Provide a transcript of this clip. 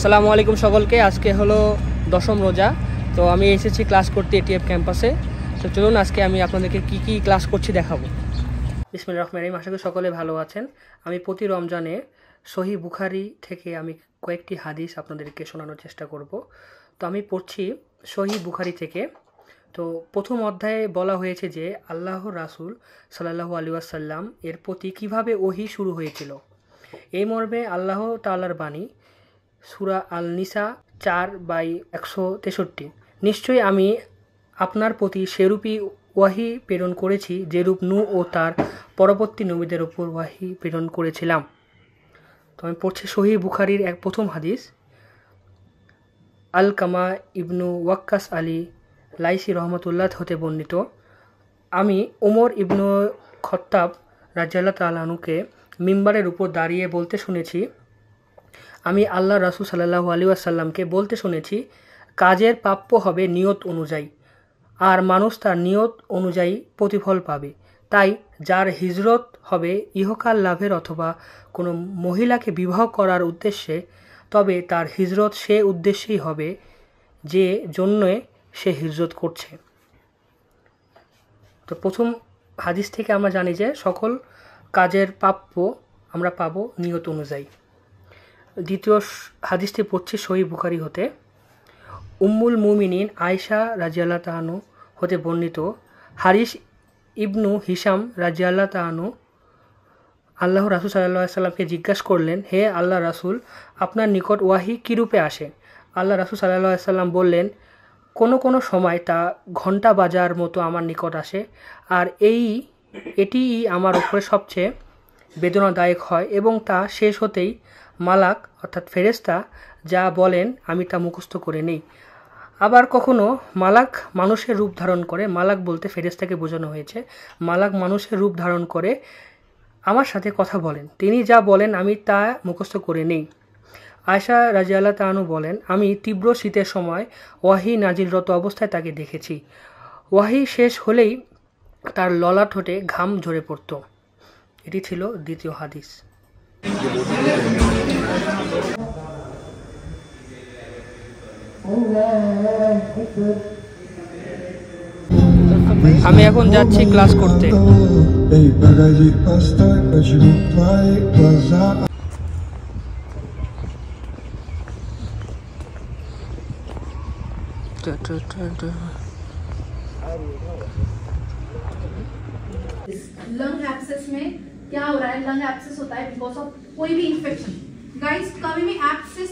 আসসালামু আলাইকুম সকলকে। আজকে হলো দশম রোজা, তো আমি এসেছি ক্লাস করতে এটিএফ ক্যাম্পাসে। তো চলুন আজকে আমি আপনাদেরকে কি ক্লাস করছি দেখাবো। বিসমিল্লাহির রহমানির রহিম। আশা করি সকলে ভালো আছেন। আমি প্রতি রমজানে সহিহ বুখারী থেকে আমি কয়েকটি হাদিস আপনাদেরকে শোনানোর চেষ্টা করব। তো আমি পড়ছি সহিহ বুখারী থেকে। তো প্রথম অধ্যায়ে বলা হয়েছে যে আল্লাহর রাসূল সাল্লাল্লাহু আলাইহি ওয়াসাল্লাম এর প্রতি কিভাবে ওহী শুরু হয়েছিল। এই মর্মে আল্লাহ তাআলার বাণী সূরা আল নিসা 4/163। নিশ্চয়ই আমি আপনার প্রতি সেরূপই ওয়াহি প্রেরণ করেছি যেরূপ নূহ ও তার পরবর্তী নবীদের উপর ওয়াহি প্রেরণ করেছিলাম। তো আমি পড়ছি সহিহ বুখারীর প্রথম হাদিস। আলকামা ইবনু ওয়াক্কাস আলী লাইসি রহমতুল্লাহ হতে বর্ণিত, আমি ওমর ইবনু খত্তাব রাদিয়াল্লাহু তাআলা আনহুকে মিম্বারের উপর দাঁড়িয়ে বলতে শুনেছি, আমি আল্লাহ রাসূল সাল্লাল্লাহু আলাইহি ওয়াসাল্লামকে বলতে শুনেছি, কাজের প্রাপ্য হবে নিয়ত অনুযায়ী, আর মানুষ তার নিয়ত অনুযায়ী প্রতিফল পাবে। তাই যার হিজরত হবে ইহকাল লাভের অথবা কোনো মহিলাকে বিবাহ করার উদ্দেশ্যে, তবে তার হিজরত সে উদ্দেশ্যেই হবে যে জন্যে সে হিজরত করছে। তো প্রথম হাদিস থেকে আমরা জানি যে সকল কাজের প্রাপ্য আমরা পাবো নিয়ত অনুযায়ী। দ্বিতীয় হাদিসটি পড়ছি সহিহ বুখারী হতে। উম্মুল মুমিনিন আয়েশা রাদিয়াল্লাহু তাআলা আনহা হতে বর্ণিত, হারিস ইবনু হিশাম রাদিয়াল্লাহু তাআলা আনহু আল্লাহ রাসূল সাল্লাল্লাহু আলাইহি ওয়াসাল্লামকে জিজ্ঞাসা করলেন, হে আল্লাহ রাসূল, আপনার নিকট ওয়াহি কীরূপে আসে? আল্লাহ রাসূল সাল্লাল্লাহু আলাইহি ওয়াসাল্লাম বললেন, কোনো সময় তা ঘণ্টা বাজার মতো আমার নিকট আসে, আর এটিই আমার উপরে সবচেয়ে বেদনাদায়ক হয়, এবং তা শেষ হতেই মালাক অর্থাৎ ফেরেশতা যা বলেন আমি তা মুখস্থ করে নেই। আবার কখনো মালাক মানুষের রূপ ধারণ করে, মালাক বলতে ফেরেশতাকে বোঝানো হয়েছে, মালাক মানুষের রূপ ধারণ করে আমার সাথে কথা বলেন, তিনি যা বলেন আমি তা মুখস্থ করে নেই। আয়েশা রাদিয়াল্লাহু তাআলা আনহা বলেন, আমি তীব্র শীতের সময় ওয়াহি নাজিলরত অবস্থায় তাকে দেখেছি। ওয়াহি শেষ হলেই তার ললাট ঠোঁটে ঘাম ঝরে পড়ত। এটি ছিল দ্বিতীয় হাদিস। আমি এখন যাচ্ছি ক্লাস করতে। लंग एब्सेस में क्या हो रहा है? लंग एब्सेस होता है बिकॉज ऑफ कोई भी इंफेक्शन। गाइस कभी भी एब्सेस